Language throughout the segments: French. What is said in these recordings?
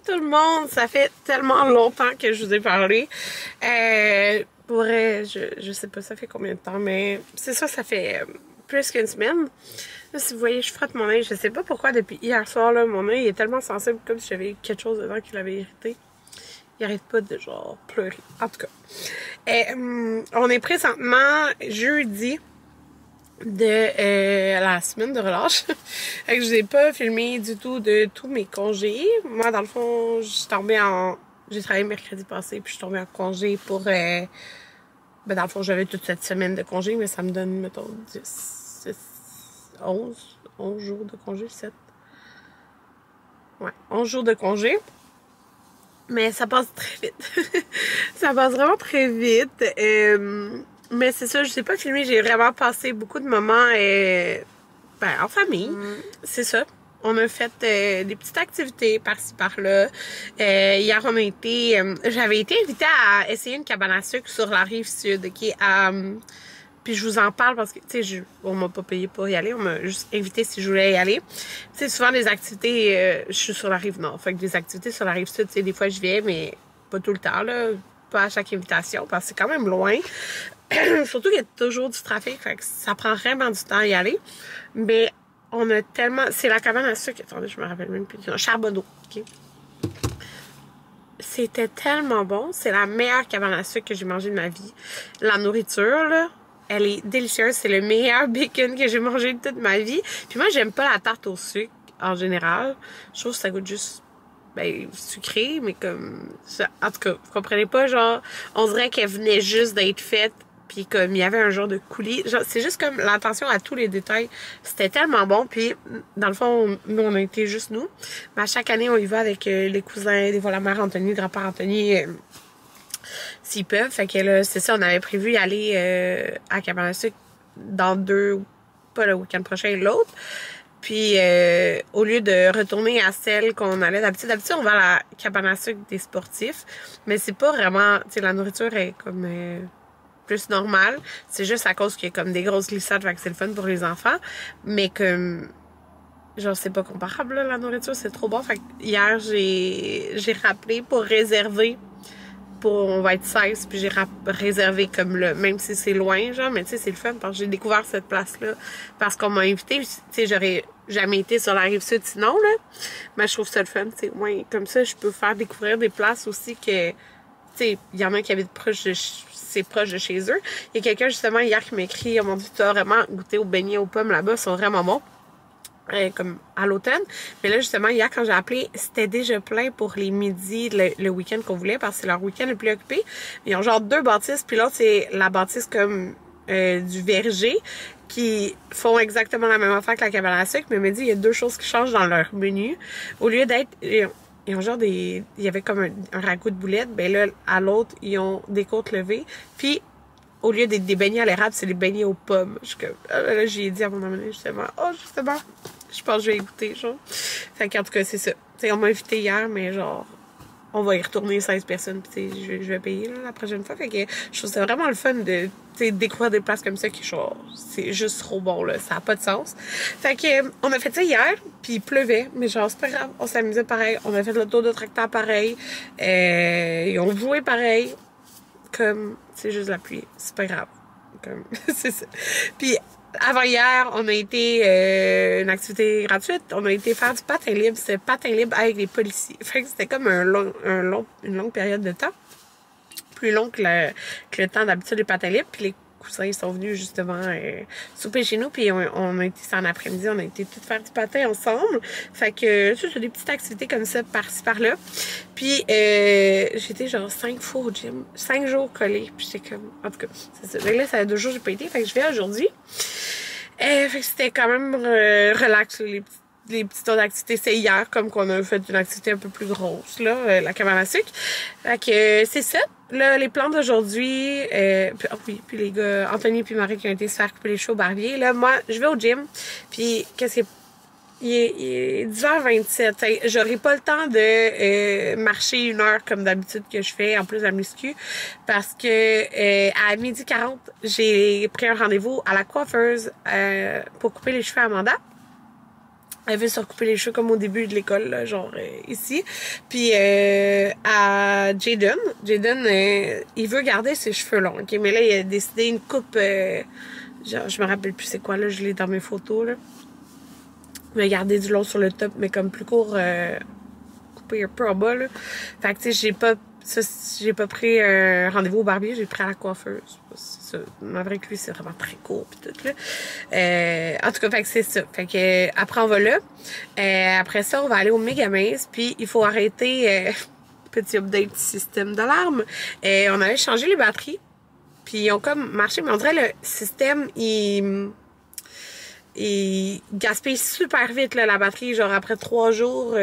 tout le monde! Ça fait tellement longtemps que je vous ai parlé. Pour vrai, je sais pas ça fait combien de temps, mais c'est ça fait plus qu'une semaine. Là, si vous voyez, je frotte mon œil. Je sais pas pourquoi depuis hier soir, là, mon œil est tellement sensible comme si j'avais quelque chose dedans qui l'avait irrité. Il arrête pas de genre pleurer. En tout cas. On est présentement jeudi de la semaine de relâche. Fait que je n'ai pas filmé du tout de tous mes congés. Moi, dans le fond, j'ai travaillé mercredi passé, puis je suis tombée en congé pour... ben, dans le fond, j'avais toute cette semaine de congé, mais ça me donne, mettons, 11 jours de congé, 7. Ouais, 11 jours de congé. Mais ça passe très vite. Ça passe vraiment très vite. Mais c'est ça, je sais pas filmer. J'ai vraiment passé beaucoup de moments en famille. C'est ça. On a fait des petites activités par-ci par-là. Hier, j'avais été invitée à essayer une cabane à sucre sur la rive sud, qui est à... Puis je vous en parle parce que, tu sais, on m'a pas payé pour y aller. On m'a juste invité si je voulais y aller. Tu sais, souvent, les activités, je suis sur la rive nord. Fait que des activités sur la rive sud, tu sais, des fois, je viens, mais pas tout le temps, là. Pas à chaque invitation, parce que c'est quand même loin. Surtout qu'il y a toujours du trafic. Fait que ça prend vraiment du temps à y aller. Mais on a tellement... C'est la cabane à sucre. Attendez, je me rappelle même plus. Charbonneau, OK? C'était tellement bon. C'est la meilleure cabane à sucre que j'ai mangée de ma vie. La nourriture, là... Elle est délicieuse. C'est le meilleur bacon que j'ai mangé de toute ma vie. Puis moi, j'aime pas la tarte au sucre, en général. Je trouve que ça goûte juste, sucré, mais comme... Ça, en tout cas, vous comprenez pas, genre... On dirait qu'elle venait juste d'être faite, puis comme il y avait un genre de coulis. Genre, c'est juste comme l'attention à tous les détails. C'était tellement bon. Puis, dans le fond, nous, on a été juste nous. Mais à chaque année, on y va avec les cousins, des fois la mère Anthony, le grand-père Anthony... s'ils peuvent. Fait que là, c'est ça, on avait prévu y aller à Cabane à sucre dans pas le week-end prochain, l'autre. Puis, au lieu de retourner à celle qu'on allait d'habitude, on va à la Cabane à sucre des sportifs. Mais c'est pas vraiment, tu sais, la nourriture est comme plus normale. C'est juste à cause qu'il y a comme des grosses glissades, fait que c'est le fun pour les enfants. Mais comme... Genre, c'est pas comparable, là, la nourriture, c'est trop bon. Fait que hier, j'ai rappelé pour réserver. On va être 16, puis j'ai réservé comme là, même si c'est loin, genre, mais tu sais, c'est le fun, parce que j'ai découvert cette place-là, parce qu'on m'a invité, tu sais, j'aurais jamais été sur la Rive-Sud sinon, là, mais je trouve ça le fun, tu sais, ouais, comme ça, je peux faire découvrir des places aussi que, tu sais, il y en a qui habitent proche de chez eux. Il y a quelqu'un, justement, hier, qui m'a écrit, oh mon Dieu, tu as vraiment goûté aux beignets aux pommes là-bas, ils sont vraiment bons. Comme à l'automne. Mais là, justement, hier, quand j'ai appelé, c'était déjà plein pour les midis, le week-end qu'on voulait, parce que c'est leur week-end le plus occupé. Ils ont genre 2 bâtisses, puis l'autre, c'est la bâtisse comme du verger, qui font exactement la même affaire que la cabane à sucre, mais il m'a dit, il y a 2 choses qui changent dans leur menu. Au lieu d'être... Ils ont genre il y avait comme un ragoût de boulettes, ben là, à l'autre, ils ont des côtes levées, puis au lieu des beignets à l'érable, c'est les beignets aux pommes. Je suis comme... Là, j'ai dit à mon ami, justement, je pense que je vais y goûter, genre. Fait qu'en tout cas, c'est ça. T'sais, on m'a invité hier, mais genre, on va y retourner 16 personnes, pis je vais payer, là, la prochaine fois. Fait que je trouve ça vraiment le fun de, découvrir des places comme ça qui, genre, c'est juste trop bon, là. Ça a pas de sens. Fait que, on a fait ça hier, puis il pleuvait, mais genre, c'est pas grave. On s'amusait pareil. On a fait le tour de tracteur pareil. Et on jouait pareil. Comme, c'est juste la pluie. C'est pas grave. Comme, c'est ça. Puis, avant hier, on a été une activité gratuite. On a été faire du patin libre. C'était patin libre avec les policiers. Fait que c'était comme une longue période de temps. Plus long que le temps d'habitude des patins libres. Puis les cousins sont venus justement souper chez nous. Puis on a été ça en après-midi. On a été tous faire du patin ensemble. Fait que c'est des petites activités comme ça par-ci par-là. Puis j'étais genre 5 fois au gym. 5 jours collés. Puis j'étais comme... En tout cas, c'est ça. Mais là, ça fait 2 jours que j'ai pas été. Fait que je vais aujourd'hui. Fait que c'était quand même relax, les petites autres activités. C'est hier, comme qu'on a fait une activité un peu plus grosse, là, la cabane à sucre. Fait que c'est ça. Là, les plans d'aujourd'hui, puis les gars, Anthony et Marie qui ont été se faire couper les cheveux au barbier. Là, moi, je vais au gym. Puis, il est 10h27. J'aurai pas le temps de marcher 1 heure comme d'habitude que je fais, en plus de la muscu, parce que à 12h40, j'ai pris un rendez-vous à la coiffeuse pour couper les cheveux à Amanda. Elle veut se recouper les cheveux comme au début de l'école, là, genre ici. Puis à Jaden, il veut garder ses cheveux longs, ok? Mais là, il a décidé une coupe, genre, je me rappelle plus c'est quoi, là, je l'ai dans mes photos, là. Il va garder du long sur le top, mais comme plus court, coupé un peu en bas, là. Fait que, tu sais, j'ai pas pris un rendez-vous au barbier, j'ai pris à la coiffeuse. C'est ça. Mais vrai que lui, c'est vraiment très court pis tout, là. En tout cas, fait que c'est ça. Fait que, après, on va là. Après ça, on va aller au Megamaze, puis il faut arrêter, petit update du système d'alarme. On allait changer les batteries, puis ils ont comme marché, mais on dirait le système, il gaspille super vite, là, la batterie. Genre, après 3 jours,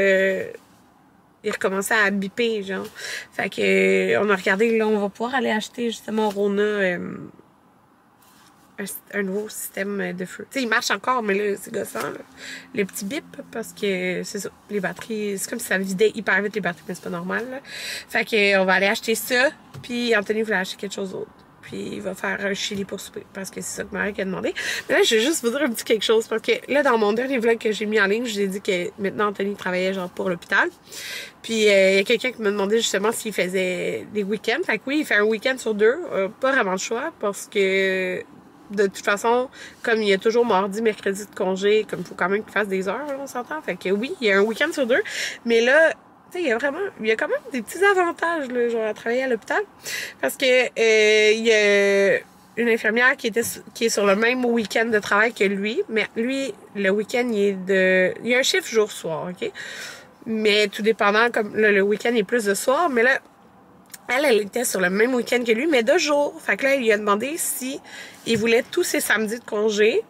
il recommençait à biper, genre. Fait que on a regardé, là, on va pouvoir aller acheter justement au Rona un nouveau système de feu. Tu sais, il marche encore, mais là, c'est gossant, là. Le petit bip, parce que c'est ça, les batteries, c'est comme si ça vidait hyper vite les batteries, mais c'est pas normal, là. Fait que on va aller acheter ça, puis Anthony voulait acheter quelque chose d'autre. Puis il va faire un chili pour souper, parce que c'est ça que Marie a demandé. Mais là, je vais juste vous dire un petit quelque chose, parce que là, dans mon dernier vlog que j'ai mis en ligne, je vous ai dit que maintenant Anthony travaillait genre pour l'hôpital. Puis il y a quelqu'un qui me demandait justement s'il faisait des week-ends. Fait que oui, il fait un week-end sur 2. Pas vraiment le choix, parce que de toute façon, comme il y a toujours mardi, mercredi de congé, comme il faut quand même qu'il fasse des heures, là, on s'entend. Fait que oui, il y a un week-end sur 2. Mais là, tu sais, il y a quand même des petits avantages, là, genre, à travailler à l'hôpital. Parce que, il y a une infirmière qui est sur le même week-end de travail que lui. Mais lui, le week-end, il y a un chiffre jour-soir, OK? Mais tout dépendant, comme là, le week-end est plus de soir. Mais là, elle était sur le même week-end que lui, mais de jour. Fait que là, il lui a demandé si il voulait tous ses samedis de congé.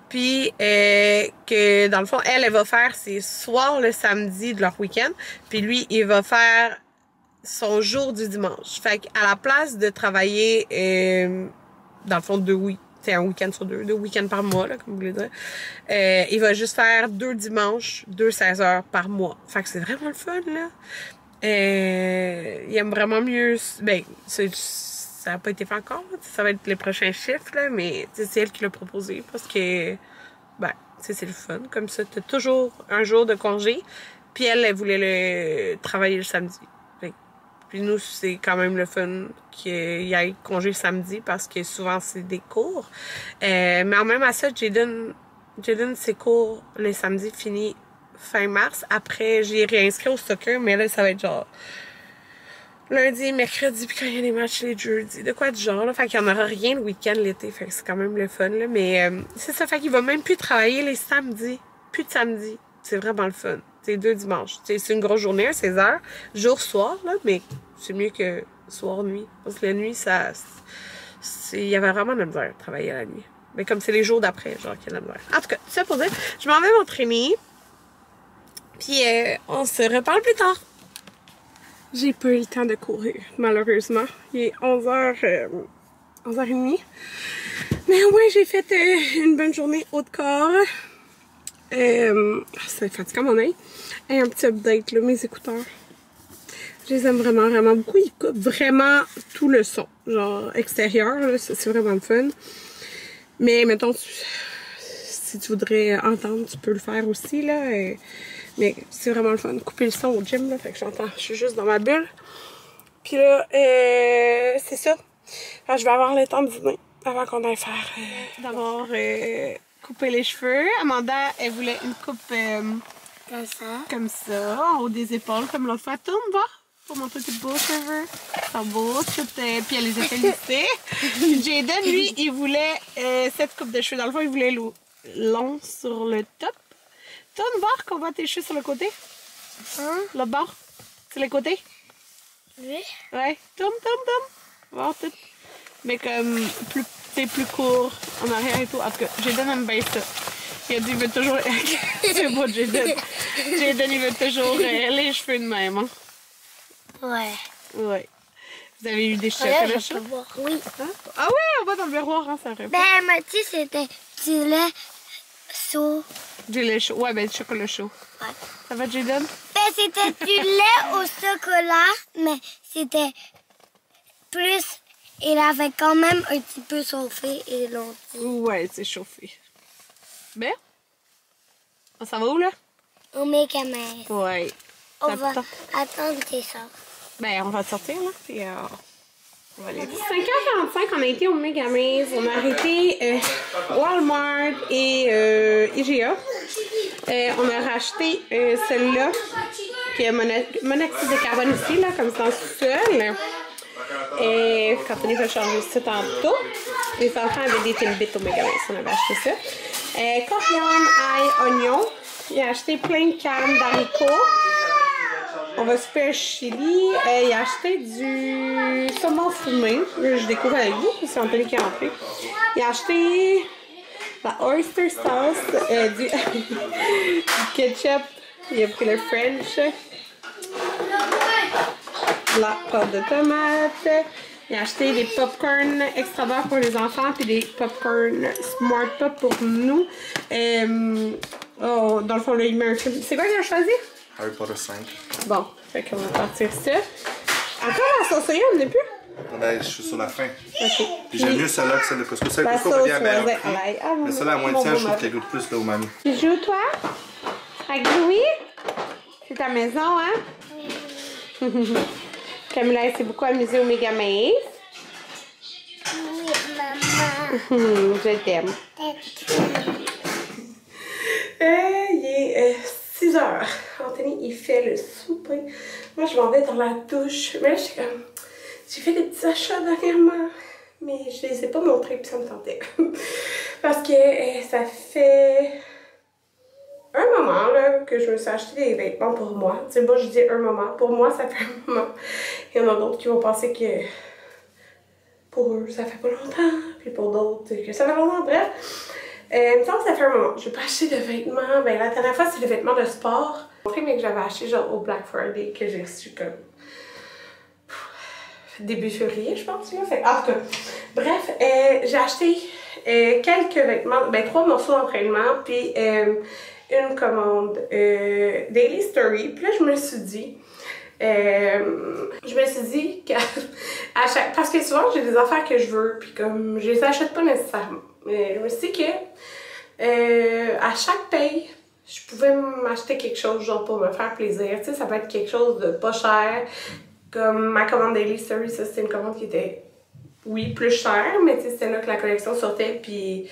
Puis que dans le fond, elle va faire ses soirs le samedi de leur week-end. Puis lui, il va faire son jour du dimanche. Fait qu'à la place de travailler dans le fond c'est un week-end sur 2 week-ends par mois, là, comme vous voulez dire. Il va juste faire 2 dimanches, 2 16 heures par mois. Fait que c'est vraiment le fun, là. Il aime vraiment mieux. Ben, ça n'a pas été fait encore. Ça va être les prochains chiffres, là, mais c'est elle qui l'a proposé parce que, ben, c'est le fun. Comme ça, t'as toujours un jour de congé. Puis elle voulait le travailler le samedi. Puis nous, c'est quand même le fun qu'il y ait congé le samedi parce que souvent, c'est des cours. Mais en même à ça, Jaden, ses cours le samedi finit fin mars. Après, j'ai réinscrit au soccer, mais là, ça va être genre lundi, mercredi, puis quand il y a des matchs les jeudis, de quoi du genre, là. Fait qu'il n'y en aura rien le week-end l'été, fait que c'est quand même le fun, là. Mais c'est ça, fait qu'il va même plus travailler les samedis. Plus de samedi. C'est vraiment le fun. C'est 2 dimanches. C'est une grosse journée, à 16 heures, jour-soir, là, mais c'est mieux que soir-nuit. Parce que la nuit, il y avait vraiment de la misère de travailler la nuit. Mais comme c'est les jours d'après, genre, qu'il y a de la misère. En tout cas, ça pour dire, je m'en vais m'entraîner. Puis on se reparle plus tard. J'ai pas eu le temps de courir, malheureusement. Il est 11h30. Mais au moins, j'ai fait une bonne journée haut de corps. C'est fatigant mon œil. Et un petit update, là, mes écouteurs. Je les aime vraiment, vraiment beaucoup. Ils coupent vraiment tout le son. Genre extérieur, c'est vraiment le fun. Mais mettons, si tu voudrais entendre, tu peux le faire aussi, là. Mais c'est vraiment le fun. Couper le son au gym, là. Fait que j'entends. Je suis juste dans ma bulle. Puis là, c'est ça. Alors, je vais avoir le temps de dîner avant qu'on aille faire. D'abord, couper les cheveux. Amanda, elle voulait une coupe Comme ça. comme ça, en haut des épaules, comme l'autre fois. Tourne, va! Pour montrer tes beaux cheveux. Ils sont beaux. Puis elle les a fait lisser. Puis Jaden, lui, il voulait cette coupe de cheveux. Dans le fond, il voulait long sur le top. Tourne, voir qu'on voit tes cheveux sur le côté. Hein? Là bas. Sur le côté. Oui. Ouais. Tourne. Voir tout. Mais comme plus court en arrière et tout. En tout cas, Jaden aime bien ça. Il a dit, il veut toujours. C'est beau, Jaden. Jaden, il veut toujours les cheveux de même. Hein? Ouais. Ouais. Vous avez eu des cheveux Là, à la je peux voir. Oui. Hein? Ah oui, on va dans le miroir, hein, ça répond. Ben, Mathieu, c'était du lait chaud. Du lait chaud. Ouais, ben du chocolat chaud. Ouais. Ça va, Jaden? Ben, c'était du lait au chocolat, mais c'était plus. Il avait quand même un petit peu chauffé et longtemps. Ouais, c'est chauffé. Ben? On s'en va où, là? Au Mégamais. Ouais. On va attendre tes soeurs. Ben, on va sortir, là, puis on va aller. 5h45, on a été au Mégamais. On a arrêté Walmart et IGA. On a racheté celle-là, qui a monoxyde de carbone ici, là, comme c'est dans le sous-sol. Quand on va changer ça tantôt, les enfants avaient des Timbits au Mégamais, on avait acheté ça. Coriandre, ail, oignon. Il a acheté plein de cannes d'haricots. On va super chili. Il a acheté du saumon fumé. Je découvre avec vous, c'est Anthony qui a rentré. Il a acheté la oyster sauce, du ketchup. Il a pris le French. La pâte de tomate. Il a acheté des popcorn extra beurre pour les enfants puis des popcorn Smart Pop pour nous. Oh, dans le fond, là, il met un film. C'est quoi qu'il a choisi? Harry Potter 5. Bon, fait qu'on va partir ça. Encore la sauce soya, on n'est plus? Ben, je suis sur la fin. Ok. Puis j'aime mieux celle-là que celle de Costco. Celle de La Costco sauce revient à meilleur soya. prix. Ah, Mais celle-là, à moins de 100, je trouve qu'elle goûte plus là, umami. Tu joues, toi? Avec Louis? C'est ta maison, hein? Camilla, elle s'est beaucoup amusée au Mégamais. Oui, maman. Je t'aime. Il est 6h. Anthony, il fait le souper. Moi, je m'en vais dans la douche. Mais là, j'ai fait des petits achats dernièrement. Mais je les ai pas montrés, puis ça me tentait. Parce que ça fait un moment là, que je me suis acheté des vêtements pour moi. Tu sais, moi, je dis un moment. Pour moi, ça fait un moment. Il y en a d'autres qui vont penser que pour eux, ça fait pas longtemps. Puis pour d'autres, que ça fait longtemps. Bref. Il me semble que ça fait un moment. Je n'ai pas acheté de vêtements. Ben, la dernière fois, c'est des vêtements de sport. Mais que j'avais acheté genre au Black Friday, que j'ai reçu comme début février, je pense. Là. Fait, en tout cas, bref, j'ai acheté quelques vêtements, ben 3 morceaux d'entraînement, puis une commande Daily Story. Puis là, je me suis dit qu'à chaque... Parce que souvent, j'ai des affaires que je veux, puis comme je les achète pas nécessairement. Mais je me suis dit que à chaque paye, je pouvais m'acheter quelque chose genre pour me faire plaisir. Tu sais, ça peut être quelque chose de pas cher. Comme ma commande Daily Story, ça c'était une commande qui était, oui, plus chère, mais tu sais, c'était là que la collection sortait, puis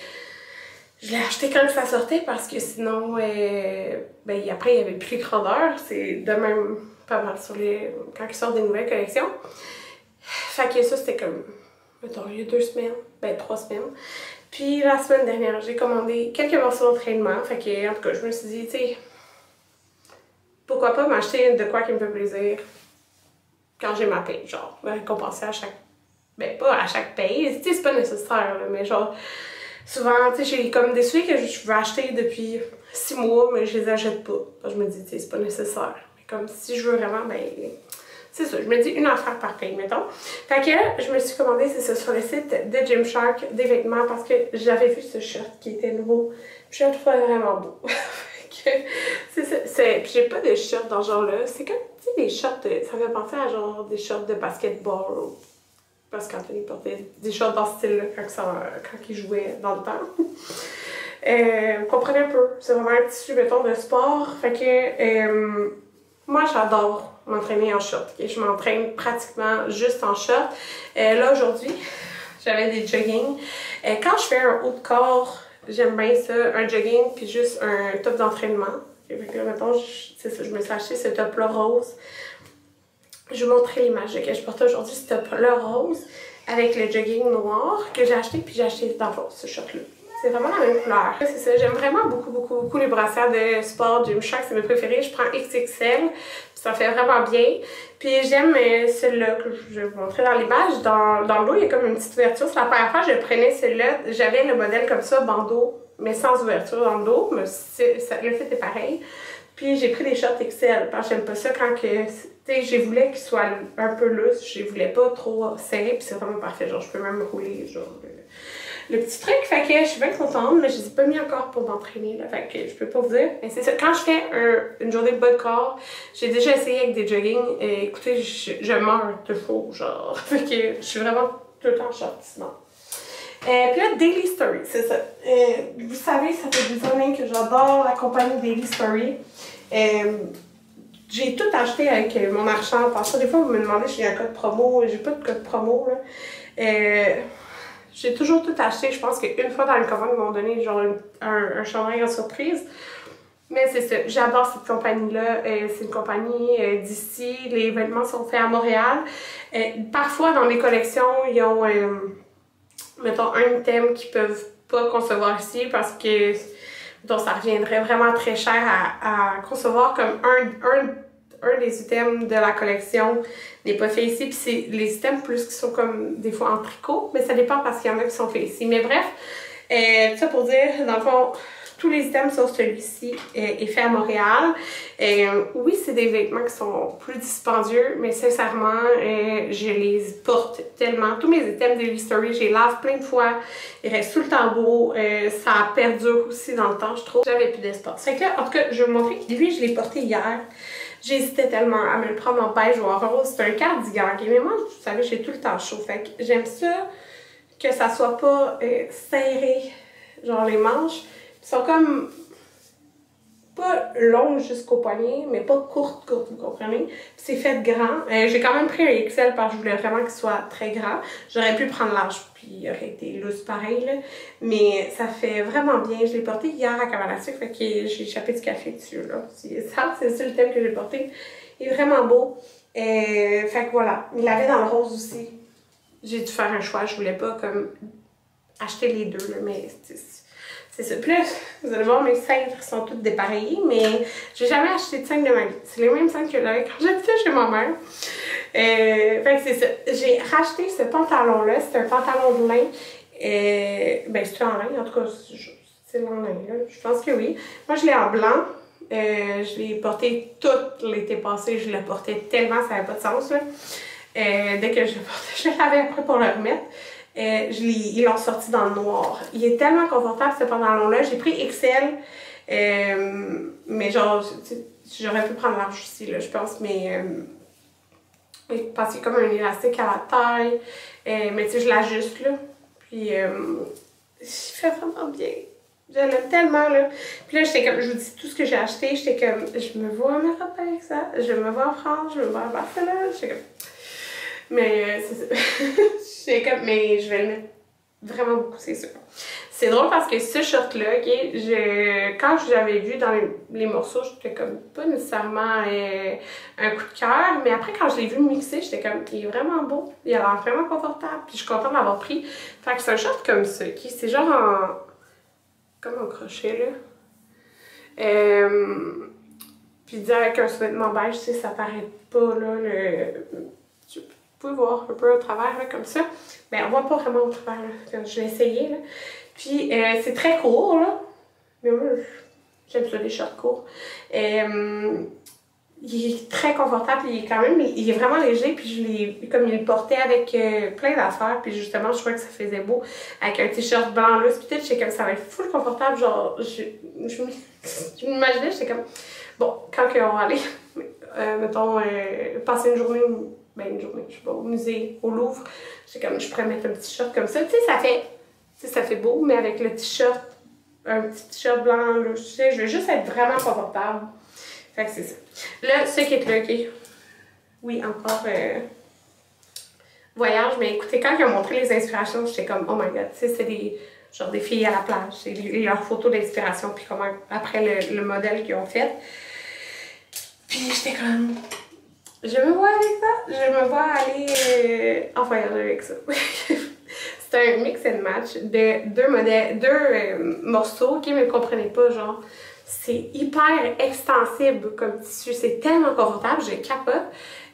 je l'ai acheté quand ça sortait parce que sinon, ben après, il n'y avait plus les grandeurs. C'est de même pas mal sur les... quand ils sortent des nouvelles collections. Fait que ça, c'était comme, mettons, il y a 2 semaines, ben 3 semaines. Puis la semaine dernière, j'ai commandé quelques morceaux d'entraînement. Fait que, en tout cas, je me suis dit, tu sais, pourquoi pas m'acheter de quoi qui me fait plaisir quand j'ai ma paye, genre, me récompenser à chaque... Ben, pas à chaque paye, tu sais, c'est pas nécessaire, là, mais genre, souvent, tu sais, j'ai comme des souliers que je veux acheter depuis 6 mois, mais je les achète pas. Je me dis, tu sais, c'est pas nécessaire. Mais comme si je veux vraiment, ben... C'est ça, je me dis une affaire par paye, mettons. Fait que là, je me suis commandé, c'est ça, sur le site de Gymshark, des vêtements, parce que j'avais vu ce shirt qui était nouveau. Puis je le trouvais vraiment beau. C'est ça, puis j'ai pas de shirt dans ce genre-là. C'est comme, tu sais, des shorts, ça me fait penser à genre des shorts de basketball. Parce qu'Anthony portait des shorts dans ce style-là quand il jouait dans le temps. Vous comprenez un peu, c'est vraiment un tissu, mettons, de sport. Fait que, moi, j'adore m'entraîner en short. Okay? Je m'entraîne pratiquement juste en short. Là, aujourd'hui, j'avais des jogging. Quand je fais un haut de corps, j'aime bien ça, un jogging puis juste un top d'entraînement. Fait que là, mettons, c'est ça, je me suis acheté ce top-là rose. Je vais vous montrer l'image que je portais aujourd'hui, ce top-là rose avec le jogging noir que j'ai acheté, puis j'ai acheté dans le fond, ce short-là. C'est vraiment la même couleur. C'est ça, j'aime vraiment beaucoup les brassières de sport Gymshark, c'est mes préférés. Je prends XXL, ça fait vraiment bien. Puis j'aime celle-là que je vais vous montrer dans l'image. Dans le dos, il y a comme une petite ouverture. C'est la première fois que je prenais celle-là. J'avais le modèle comme ça, bandeau, mais sans ouverture dans le dos. Mais le fit est pareil. Puis j'ai pris des shorts XL parce que j'aime pas ça quand que... Tu sais, je voulais qu'ils soient un peu loose. Je voulais pas trop serré, puis c'est vraiment parfait. Genre, je peux même rouler, genre... le petit truc, fait que je suis bien contente, mais je les ai pas mis encore pour m'entraîner, là, fait que je peux pas vous dire. Mais c'est ça, quand je fais une journée de bas de corps, j'ai déjà essayé avec des jogging, et écoutez, je meurs de faux, genre. Fait que je suis vraiment tout le temps short, sinon. Puis là, Daily Story, c'est ça. Vous savez, ça fait des années que j'adore la compagnie Daily Story. J'ai tout acheté avec mon argent. Parce que des fois, vous me demandez si j'ai un code promo. J'ai pas de code promo, là. J'ai toujours tout acheté. Je pense qu'une fois dans le commande, ils m'ont donné genre un chandail en surprise. Mais c'est ça, j'adore cette compagnie-là. C'est une compagnie d'ici. Les vêtements sont faits à Montréal. Parfois, dans les collections, ils ont, mettons, un item qu'ils peuvent pas concevoir ici parce que donc, ça reviendrait vraiment très cher à concevoir comme un des items de la collection n'est pas fait ici. Puis c'est les items plus qui sont comme des fois en tricot, mais ça dépend parce qu'il y en a qui sont faits ici. Mais bref, tout ça pour dire, dans le fond, tous les items sauf celui-ci est fait à Montréal. Oui, c'est des vêtements qui sont plus dispendieux, mais sincèrement, je les porte tellement. Tous mes items Daily Story, je les lave plein de fois. Ils restent tout le temps beaux. Ça perdure aussi dans le temps, je trouve. J'avais plus d'espace. Fait que là, en tout cas, je vais vous montrer. Lui, je l'ai porté hier. J'hésitais tellement à me le prendre en beige ou en rose. C'est un cardigan. Mais moi, vous savez, j'ai tout le temps chaud. Fait que j'aime ça que ça soit pas serré, genre les manches. Ils sont comme pas longues jusqu'au poignet, mais pas courtes, vous comprenez? Puis c'est fait grand. J'ai quand même pris un XL parce que je voulais vraiment qu'il soit très grand. J'aurais pu prendre large, puis il aurait été loose pareil, là. Mais ça fait vraiment bien. Je l'ai porté hier à Cabane à sucre, fait que j'ai échappé du café dessus, là. C'est ça le thème que j'ai porté. Il est vraiment beau. Fait que voilà. Il l'avait dans le rose aussi. J'ai dû faire un choix. Je voulais pas comme acheter les deux, là, mais c'est ça. Puis là, vous allez voir, mes cintres sont toutes dépareillées, mais j'ai jamais acheté de cintres de ma vie. C'est les mêmes cintres que j'avais quand j'habitais chez ma mère. Fait que c'est ça. J'ai racheté ce pantalon-là. C'est un pantalon de lin. Ben, c'est en lin, en tout cas, c'est en lin, là. Je pense que oui. Moi, je l'ai en blanc. Je l'ai porté tout l'été passé. Je le portais tellement, ça n'avait pas de sens, là. Dès que je le portais, je l'avais après pour le remettre. Ils l'ont sorti dans le noir. Il est tellement confortable ce pantalon-là. J'ai pris XL, mais genre, j'aurais pu prendre large aussi, là, je pense, mais parce qu'il y a comme un élastique à la taille. Mais tu sais, je l'ajuste, là. Puis, il fait vraiment bien. Je l'aime tellement, là. Puis là, j'étais comme, je vous dis tout ce que j'ai acheté, j'étais comme, je me vois à Europe avec ça. Je me vois en France, je me vois à Barcelone. J'étais comme... Mais c'est ça. Comme, mais je vais le mettre vraiment beaucoup, c'est sûr. C'est drôle parce que ce short-là, ok, quand je l'avais vu dans les morceaux, j'étais comme pas nécessairement un coup de cœur, mais après quand je l'ai vu mixer, j'étais comme, il est vraiment beau, il a l'air vraiment confortable, puis je suis contente de l'avoir pris. Fait que c'est un short comme ça, ok, c'est genre comme un crochet, là. Puis dire avec un sous-vêtement beige, tu sais, ça paraît pas, là, vous pouvez voir un peu au travers, là, comme ça. Ben, on voit pas vraiment au travers, là, quand je l'ai essayé, là. Puis, c'est très court, là. Mais moi, j'aime ça, les shorts courts. Il est très confortable, il est quand même, il est vraiment léger, puis comme il le portait avec plein d'affaires, puis justement, je trouvais que ça faisait beau, avec un t-shirt blanc là, puis peut-être, j'étais comme, ça va être full confortable, genre, je m'imaginais, j'étais comme, bon, quand on va aller, mettons, passer une journée je sais pas, au musée, au Louvre, j'étais comme, je pourrais mettre un petit short comme ça, tu sais, ça fait beau, mais avec le t-shirt, un petit t-shirt blanc, là, je veux juste être vraiment confortable. Fait que c'est ça. Là, ce qui est là, ok. Oui, encore voyage, mais écoutez, quand ils ont montré les inspirations, j'étais comme, oh my god, tu sais, c'est des filles à la plage, c'est leurs photos d'inspiration, puis comment, après le modèle qu'ils ont fait. Puis j'étais comme, je me vois avec ça, je me vois aller en voyage avec ça. C'est un mix and match de deux morceaux, ok, mais vous comprenez pas, genre, c'est hyper extensible comme tissu, c'est tellement confortable, je capote,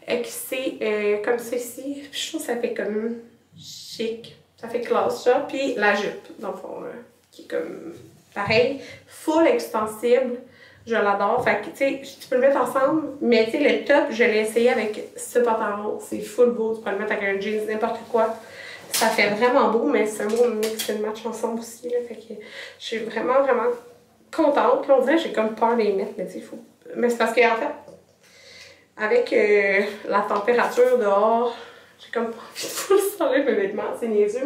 que c'est comme ceci, je trouve que ça fait comme chic, ça fait classe, genre, puis la jupe, dans le fond, là, qui est comme pareil, full extensible. Je l'adore. Fait que, tu sais, tu peux le mettre ensemble, mais tu sais, le top, je l'ai essayé avec ce pantalon. C'est full beau. Tu peux le mettre avec un jeans, n'importe quoi. Ça fait vraiment beau, mais c'est un beau mix and match ensemble aussi, là. Fait que je suis vraiment, vraiment contente. Là, on dirait que j'ai comme peur de les mettre, mais tu sais, il faut... Mais c'est parce qu'en fait, avec la température dehors, j'ai comme pas envie de full sortir mes vêtements. C'est niaiseux,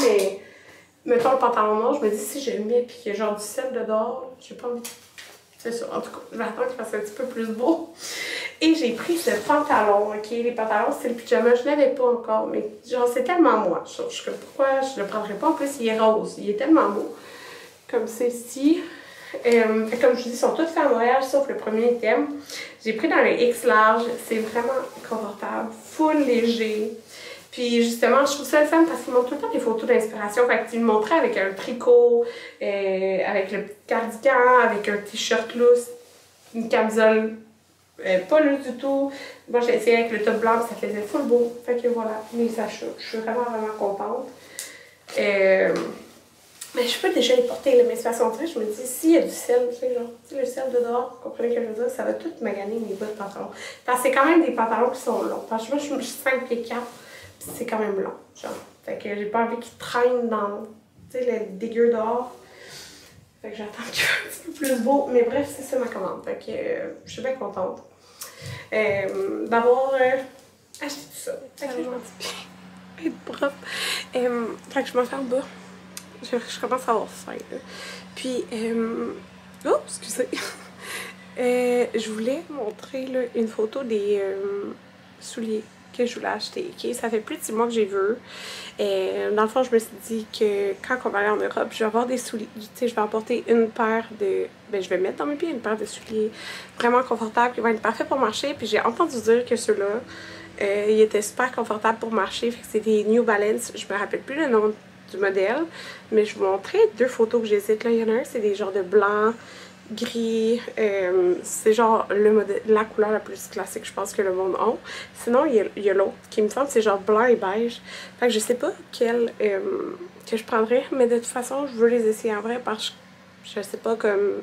mettons le pantalon noir, je me dis si je le mets puis qu'il y a genre du sel dedans, j'ai pas envie. C'est ça. En tout cas, je vais attendre qu'il fasse un petit peu plus beau. Et j'ai pris ce pantalon, ok? Les pantalons, c'est le pyjama. Je l'avais pas encore, mais genre, c'est tellement moi. Je suis comme, pourquoi je le prendrais pas? En plus, il est rose. Il est tellement beau. Comme ceci. Comme je dis, ils sont tous faits en voyage, sauf le premier item. J'ai pris dans les X large. C'est vraiment confortable. Full léger. Puis justement, je trouve ça le fun parce qu'ils montrent tout le temps des photos d'inspiration. Fait qu'ils me montraient avec un tricot, avec le petit cardigan, avec un t-shirt loose, une camisole pas loose du tout. Moi, j'ai essayé avec le top blanc, ça faisait full beau. Fait que voilà, mes achats. Je suis vraiment, vraiment contente. Mais je peux déjà les porter, là, mais de toute façon, je me dis, s'il y a du sel, tu sais, genre, le sel de dehors, vous comprenez ce que je veux dire, ça va tout maganer mes bas de pantalon. Parce que c'est quand même des pantalons qui sont longs. Parce que moi, je suis 5 pieds 4. C'est quand même long, genre. Fait que j'ai pas envie qu'il traîne dans, tu sais, le dégueu dehors. Fait que j'attends qu'il soit un petit peu plus beau. Mais bref, c'est ça ma commande. Fait que je suis bien contente d'avoir acheté tout ça. Fait que je m'en dis bien. Être propre. Fait que je m'en fais en bas. Je commence à avoir faim, là. Puis, oh, excusez. Je voulais montrer là, une photo des souliers que je voulais acheter. Okay? Ça fait plus de 6 mois que j'ai vu. Dans le fond, je me suis dit que quand on va aller en Europe, je vais avoir des souliers. Tu sais, je vais apporter une paire de. Ben, je vais mettre dans mes pieds une paire de souliers vraiment confortables qui vont être parfaits pour marcher. Puis j'ai entendu dire que ceux-là, ils étaient super confortables pour marcher. Fait que c'est des New Balance. Je me rappelle plus le nom du modèle. Mais je vous montrer 2 photos que j'hésite. Là, il y en a un, c'est des genres de blanc, gris, c'est genre le modèle, la couleur la plus classique je pense que le monde a. Sinon il y a l'autre qui me semble c'est genre blanc et beige. Fait que je sais pas quel que je prendrais, mais de toute façon je veux les essayer en vrai parce que je sais pas comme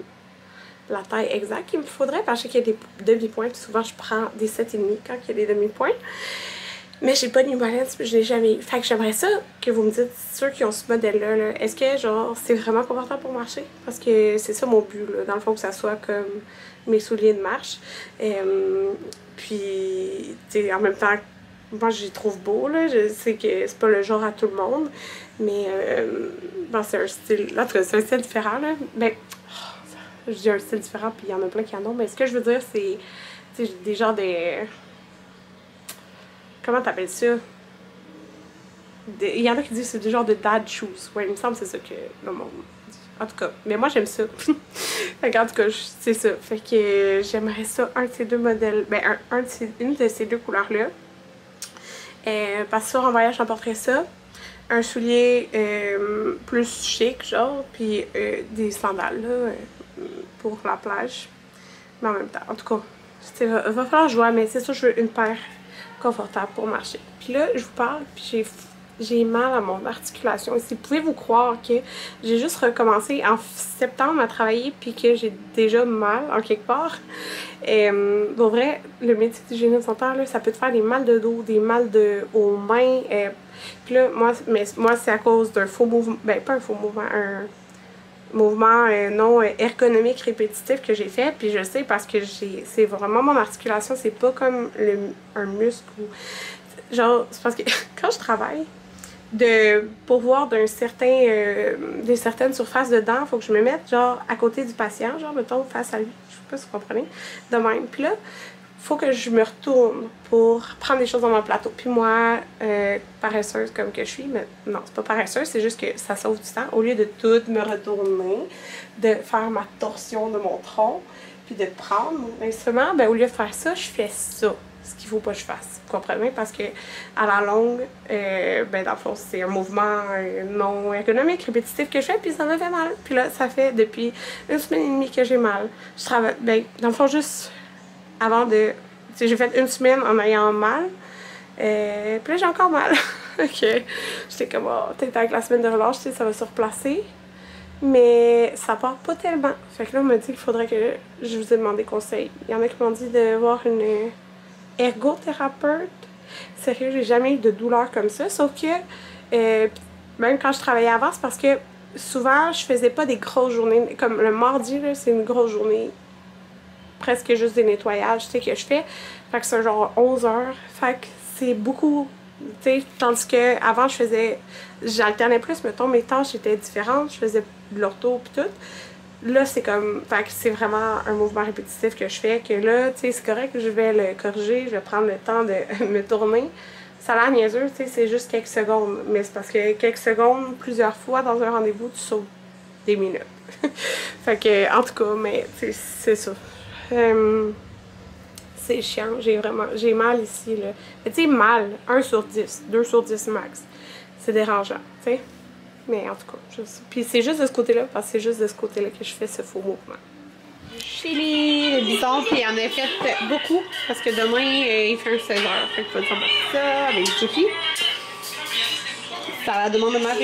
la taille exacte qu'il me faudrait parce qu'il y a des demi-points puis souvent je prends des 7,5 quand il y a des demi-points. Mais j'ai pas de New Balance, je l'ai jamais eu. Fait que j'aimerais ça que vous me dites, ceux qui ont ce modèle-là, là, est-ce que genre c'est vraiment confortable pour marcher? Parce que c'est ça mon but, là, dans le fond, que ça soit comme mes souliers de marche. Puis, tu sais, en même temps, moi je les trouve beaux, là. Je sais que c'est pas le genre à tout le monde, mais bon, c'est un style, là, c'est un style différent, là. Ben, je dis un style différent, puis il y en a plein qui en ont, mais ce que je veux dire, c'est, tu sais, des genres de. Comment t'appelles ça? Il y en a qui disent que c'est du genre de dad shoes. Ouais, il me semble que c'est ça que le monde dit. En tout cas, mais moi j'aime ça. En tout cas, c'est ça. Fait que j'aimerais ça, un de ces 2 modèles. Ben, une de ces 2 couleurs-là. Parce que sur en voyage, j'emporterais ça. Un soulier plus chic, genre. Puis des sandales, là, pour la plage. Mais en même temps, en tout cas, il va falloir jouer, mais c'est sûr, je veux une paire confortable pour marcher. Puis là, je vous parle, puis j'ai mal à mon articulation ici. Pouvez-vous croire que j'ai juste recommencé en septembre à travailler puis que j'ai déjà mal en quelque part? Pour vrai, le métier d'hygiéniste dentaire, là, ça peut te faire des mal de dos, des mal aux mains. Puis là, moi c'est à cause d'un faux mouvement, ben pas un faux mouvement, un mouvement non ergonomique répétitif que j'ai fait, puis je sais parce que c'est vraiment mon articulation, c'est pas comme un muscle ou genre, c'est parce que quand je travaille pour voir des certaines surfaces de dents, il faut que je me mette genre à côté du patient, genre mettons face à lui, je sais pas si vous comprenez, de même. Puis là, faut que je me retourne pour prendre des choses dans mon plateau. Puis moi, paresseuse comme que je suis, mais non, c'est pas paresseuse, c'est juste que ça sauve du temps. Au lieu de tout me retourner, de faire ma torsion de mon tronc, puis de prendre mon instrument, ben au lieu de faire ça, je fais ça. Ce qu'il faut pas que je fasse. Vous comprenez? Parce que à la longue, ben dans le fond, c'est un mouvement non ergonomique, répétitif que je fais, puis ça me fait mal. Puis là, ça fait depuis 1 semaine et demie que j'ai mal. Je travaille, ben dans le fond, juste avant de. Tu sais, j'ai fait 1 semaine en ayant mal. Puis là, j'ai encore mal. Ok. J'étais comme, oh, peut-être avec la semaine de relâche, tu sais, ça va se replacer. Mais ça part pas tellement. Fait que là, on m'a dit qu'il faudrait que je vous ai demandé conseil. Il y en a qui m'ont dit de voir une ergothérapeute. Sérieux, j'ai jamais eu de douleur comme ça. Sauf que, même quand je travaillais avant, c'est parce que souvent, je faisais pas des grosses journées. Comme le mardi, là, c'est une grosse journée. Presque juste des nettoyages, tu sais, que je fais. Fait que c'est genre 11 heures. Fait que c'est beaucoup Tu sais, tandis que avant j'alternais plus, mettons, mes tâches étaient différentes, je faisais de l'ortho pis tout. Là, c'est comme, fait que c'est vraiment un mouvement répétitif que je fais, que là, tu sais, c'est correct que je vais le corriger, je vais prendre le temps de me tourner. Ça a l'air niaiseux, tu sais, c'est juste quelques secondes, mais c'est parce que quelques secondes, plusieurs fois dans un rendez-vous, tu sautes des minutes. Fait que, en tout cas, mais, tu sais, c'est ça. C'est chiant, j'ai mal ici, là. Mais tu sais, mal, 1 sur 10, 2 sur 10 max. C'est dérangeant, tu sais. Mais en tout cas, puis c'est juste de ce côté-là, parce que c'est juste de ce côté-là que je fais ce faux mouvement. Chili, le bison, puis il en a fait beaucoup, parce que demain, il fait un 16h. Fait que je vais faire ça avec Juki. Ça la demande de ma vie.